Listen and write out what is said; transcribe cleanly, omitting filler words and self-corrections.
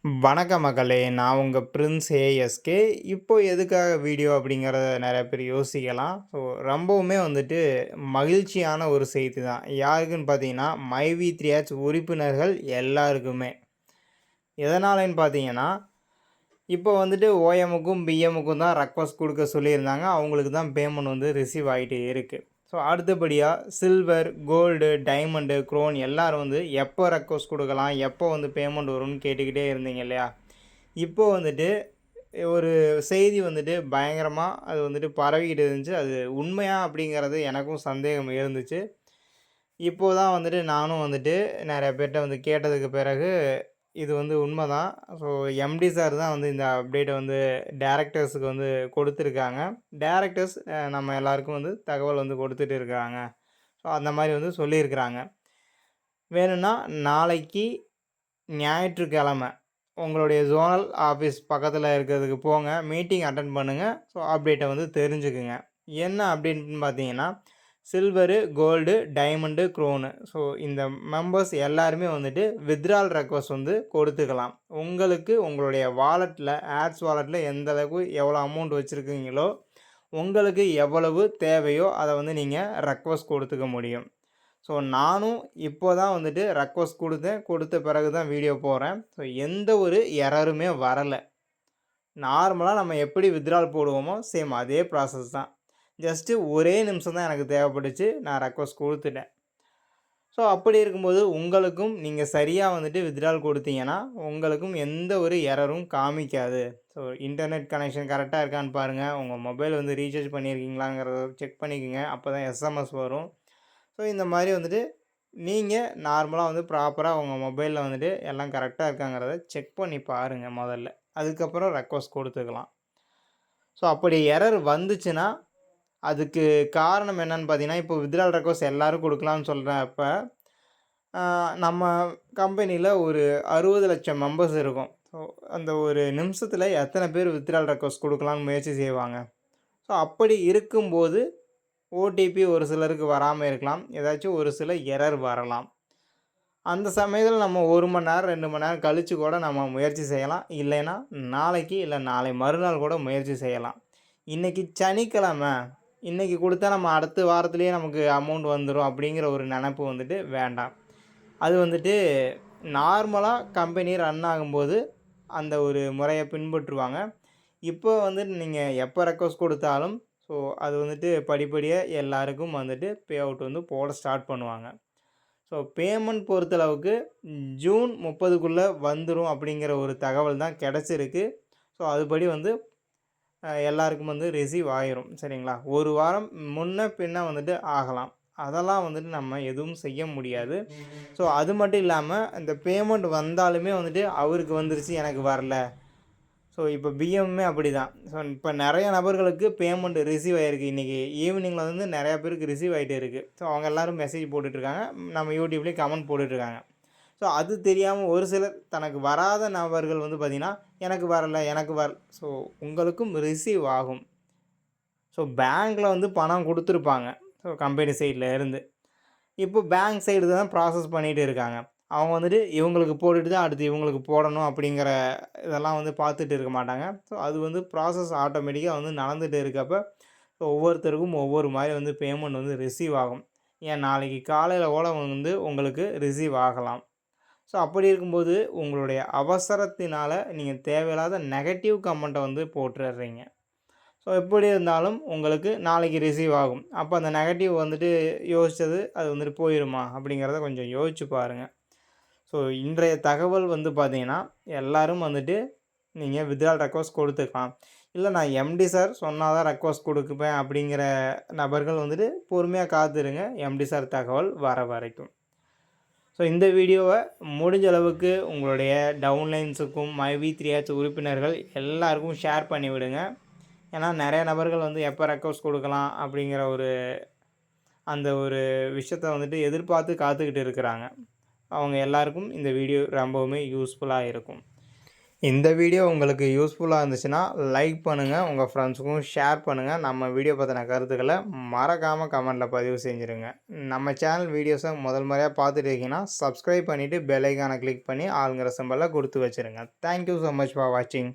வணக்கம் மக்களே! நான் உங்க பிரின்ஸ் ஏஎஸ்கே. இப்போ எதுக்காக வீடியோ அப்படிங்கிறத நெறைய பேர் யோசிக்கலாம். ஸோ ரொம்பவுமே வந்துட்டு மகிழ்ச்சியான ஒரு செய்தி தான். யாருக்குன்னு பார்த்தீங்கன்னா, மைவி 3 உறுப்பினர்கள் எல்லாருக்குமே. எதனாலன்னு பார்த்தீங்கன்னா, இப்போ வந்துட்டு ஓஎம்முக்கும், பிஎம்முக்கும் தான் ரெக்வெஸ்ட் குடுக்க சொல்லியிருந்தாங்க. அவங்களுக்கு தான் பேமெண்ட் வந்து ரிசீவ் ஆயிட்டே இருக்கு. ஸோ அடுத்தபடியா சில்வர், கோல்டு, டைமண்டு, குரோன் எல்லாரும் வந்து எப்போ ரெக்வெஸ்ட் குடுக்கலாம்? எப்போ வந்து பேமெண்ட் வரும்னு கேட்டுக்கிட்டே இருந்தீங்க இல்லையா? இப்போ வந்துட்டு ஒரு செய்தி வந்துட்டு பயங்கரமா அது வந்துட்டு பரவிக்கிட்டு இருந்துச்சு. அது உண்மையா அப்படிங்கிறது எனக்கும் சந்தேகம் இருந்துச்சு. இப்போ தான் வந்துட்டு நானும் வந்துட்டு நெறைய பேர்ட்ட வந்து கேட்டதுக்கு பிறகு, இது வந்து உண்மதான். ஸோ எம்டி சார் தான் வந்து இந்த அப்டேட்ட வந்து டைரக்டர்ஸ்க்கு வந்து குடுத்துருக்காங்க. டைரக்டர்ஸ் நம்ம எல்லாருக்கும் வந்து தகவல் வந்து குடுத்துட்டு இருக்காங்க. ஸோ அந்த மாரி வந்து சொல்லியிருக்கிறாங்க. வேணும்னா நாளைக்கு ஞாயிற்றுக்கிழமை உங்களுடைய ஜோனல் ஆஃபீஸ் பக்கத்தில இருக்கிறதுக்கு போங்க. மீட்டிங் அட்டெண்ட் பண்ணுங்க. ஸோ அப்டேட்ட வந்து தெரிஞ்சுக்குங்க. என்ன அப்டேட்ன்னு பார்த்தீங்கன்னா, சில்வரு, கோல்டு, டைமண்டு, குரோனு. ஸோ இந்த மெம்பர்ஸ் எல்லாருமே வந்துட்டு வித்ட்ரால் ரெக்வெஸ்ட் வந்து கொடுத்துக்கலாம். உங்களுக்கு உங்களுடைய வாலெட்ல ஆட்ஸ் வாலெட்ல எந்த அளவுக்கு எவ்வளோ அமௌண்ட் வச்சுருக்கீங்களோ, உங்களுக்கு எவ்வளவு தேவையோ அத வந்து நீங்க ரெக்வெஸ்ட் கொடுத்துக்க முடியும். ஸோ நானும் இப்போ தான் வந்துட்டு ரெக்வெஸ்ட் குடுத்தேன். குடுத்த பிறகு தான் வீடியோ போடுறேன். ஸோ எந்த ஒரு எரருமே வரல. நார்மலா நம்ம எப்படி வித்ட்ரால் போடுவோமோ, சேம் அதே ப்ராசஸ் தான். ஜஸ்ட்டு ஒரே நிமிஷம் தான் எனக்கு தேவைப்பட்டுச்சு. நான் ரெக்வெஸ்ட் குடுத்துட்டேன். ஸோ அப்படி இருக்கும்போது உங்களுக்கும் நீங்க சரியா வந்துட்டு வித்ட்ரால் குடுத்தீங்கன்னா, உங்களுக்கும் எந்த ஒரு எரரும் காமிக்காது. ஸோ இன்டர்நெட் கனெக்ஷன் கரெக்ட்டா இருக்கான்னு பாருங்க. உங்க மொபைல் வந்து ரீசார்ஜ் பண்ணியிருக்கீங்களாங்கிறத செக் பண்ணிக்கங்க. அப்பதான் எஸ்எம்எஸ் வரும். ஸோ இந்த மாரி வந்துட்டு நீங்க நார்மலா வந்து ப்ராப்பரா உங்க மொபைல்ல வந்துட்டு எல்லாம் கரெக்ட்டா இருக்காங்கிறத செக் பண்ணி பாருங்க மொதல்ல. அதுக்கப்புறம் ரெக்வெஸ்ட் குடுத்துக்கலாம். ஸோ அப்படி எரர் வந்துச்சுன்னா, அதுக்கு காரணம் என்னன்னு பார்த்தீங்கன்னா, இப்போ வித்ட்ரால் ரெக்வெஸ்ட் எல்லாரும் குடுக்கலாம்னு சொல்றப்ப, நம்ம கம்பெனில ஒரு 60,00,000 மெம்பர்ஸ் இருக்கும். ஸோ அந்த ஒரு நிமிஷத்துல எத்தன பேர் வித்ட்ரால் ரெக்வெஸ்ட் குடுக்கலாம்னு முயற்சி செய்வாங்க? ஸோ அப்படி இருக்கும்போது ஓடிபி ஒரு சிலருக்கு வராம இருக்கலாம். ஏதாச்சும் ஒரு சில எரர் வரலாம். அந்த சமயத்தில நம்ம 1 மணி நேரம், 2 மணி நேரம் கழிச்சு கூட நம்ம முயற்சி செய்யலாம். இல்லைன்னா, நாளைக்கு இல்ல நாளை மறுநாள் கூட முயற்சி செய்யலாம். இன்னைக்கு சனிக்கிழமை, இன்னைக்கு குடுத்தா நம்ம அடுத்த வாரத்திலேயே நமக்கு அமௌண்ட் வந்துரும் அப்படிங்கிற ஒரு நெனப்பு வந்துட்டு வேண்டாம். அது வந்துட்டு நார்மலா கம்பெனி ரன் ஆகும்போது அந்த ஒரு முறைய பின்பற்றுவாங்க. இப்போ வந்துட்டு நீங்க எப்ப ரெக்வெஸ்ட் குடுத்தாலும், ஸோ அது வந்துட்டு படிப்படியா எல்லாருக்கும் வந்துட்டு பே அவுட் வந்து போட ஸ்டார்ட் பண்ணுவாங்க. ஸோ பேமெண்ட் பொறுத்தளவுக்கு ஜூன் 30க்குள்ள வந்துரும் அப்படிங்கிற ஒரு தகவல் தான் கெடைச்சிருக்கு. ஸோ அதுபடி வந்து எல்லாருக்கும் வந்து ரிசீவ் ஆயிரும். சரிங்களா? 1 வாரம் முன்ன பின்ன வந்துட்டு ஆகலாம். அதெல்லாம் வந்துட்டு நம்ம எதுவும் செய்ய முடியாது. ஸோ அது மட்டும் இல்லாம இந்த பேமெண்ட் வந்தாலுமே வந்துட்டு அவருக்கு வந்துருச்சு எனக்கு வரல. ஸோ இப்போ பிஎம்மே அப்படிதான். ஸோ இப்போ நெறைய நபர்களுக்கு பேமெண்ட் ரிசீவ் ஆயிருக்கு. இன்னைக்கு ஈவினிங்கில வந்து நெறைய பேருக்கு ரிசீவ் ஆயிட்டே இருக்கு. ஸோ அவங்க எல்லாரும் மெசேஜ் போட்டுட்ருக்காங்க. நம்ம யூடியூப்லேயும் கமெண்ட் போட்டுட்ருக்காங்க. ஸோ அது தெரியாம ஒரு சிலர் தனக்கு வராத நபர்கள் வந்து பார்த்தீங்கன்னா, எனக்கு வரல, எனக்கு ஸோ உங்களுக்கும் ரிசீவ் ஆகும். ஸோ பேங்க்ல வந்து பணம் குடுத்துருப்பாங்க. ஸோ கம்பெனி சைட்ல இருந்து. இப்போ பேங்க் சைடு தான் ப்ராசஸ் பண்ணிட்டு இருக்காங்க. அவங்க வந்துட்டு இவங்களுக்கு போட்டுட்டு தான் அடுத்து இவங்களுக்கு போடணும் அப்படிங்கிற இதெல்லாம் வந்து பார்த்துட்டு இருக்க மாட்டாங்க. ஸோ அது வந்து ப்ராசஸ் ஆட்டோமேட்டிக்கா வந்து நடந்துட்டு இருக்கப்ப, ஸோ ஒவ்வொருத்தருக்கும் ஒவ்வொரு மாரி வந்து பேமெண்ட் வந்து ரிசீவ் ஆகும். ஏன் நாளைக்கு காலையில கூட வந்து உங்களுக்கு ரிசீவ் ஆகலாம். ஸோ அப்படி இருக்கும்போது உங்களுடைய அவசரத்தினால நீங்க தேவையில்லாத நெகட்டிவ் கமெண்ட்ட வந்து போட்டுறீங்க. ஸோ எப்படி இருந்தாலும் உங்களுக்கு நாளைக்கு ரிசீவ் ஆகும். அப்போ அந்த நெகட்டிவ் வந்துட்டு யோசிச்சது அது வந்துட்டு போயிருமா? அப்படிங்கிறத கொஞ்சம் யோசிச்சு பாருங்க. ஸோ இன்றைய தகவல் வந்து பார்த்தீங்கன்னா, எல்லாரும் வந்துட்டு நீங்க வித்ட்ரால் ரெக்வெஸ்ட் குடுத்துக்கலாம். இல்ல நான் எம்டி சார் சொன்னா தான் ரெக்வெஸ்ட் குடுப்பேன் அப்படிங்கிற நபர்கள் வந்துட்டு பொறுமையா காத்திருங்க. எம்டி சார் தகவல் வர வரைக்கும். ஸோ இந்த வீடியோவ முடிஞ்ச அளவுக்கு உங்களுடைய டவுன்லைன்ஸுக்கும், மைவி3 உறுப்பினர்கள் எல்லாருக்கும் ஷேர் பண்ணி விடுங்க. ஏன்னா நெறைய நபர்கள் வந்து எப்போ ரெக்வெஸ்ட் குடுக்கலாம் அப்படிங்கிற அந்த ஒரு விஷயத்த வந்துட்டு எதிர்பார்த்து காத்துக்கிட்டு இருக்கிறாங்க. அவங்க எல்லாருக்கும் இந்த வீடியோ ரொம்பவுமே யூஸ்ஃபுல்லா இருக்கும். இந்த வீடியோ உங்களுக்கு யூஸ்ஃபுல்லா இருந்துச்சுன்னா, லைக் பண்ணுங்க. உங்க ஃப்ரெண்ட்ஸுக்கும் ஷேர் பண்ணுங்க. நம்ம வீடியோ பத்தின கருத்துக்கள மறக்காம கமெண்ட்ல பதிவு செஞ்சுருங்க. நம்ம சேனல் வீடியோஸ முதல் முறையா பார்த்துட்டு இருக்கீங்கன்னா, சப்ஸ்கிரைப் பண்ணிட்டு பெல் ஐகான கிளிக் பண்ணி ஆல்ங்கிற சிம்பல குடுத்து வச்சுருங்க. Thank you so much for வாட்சிங்.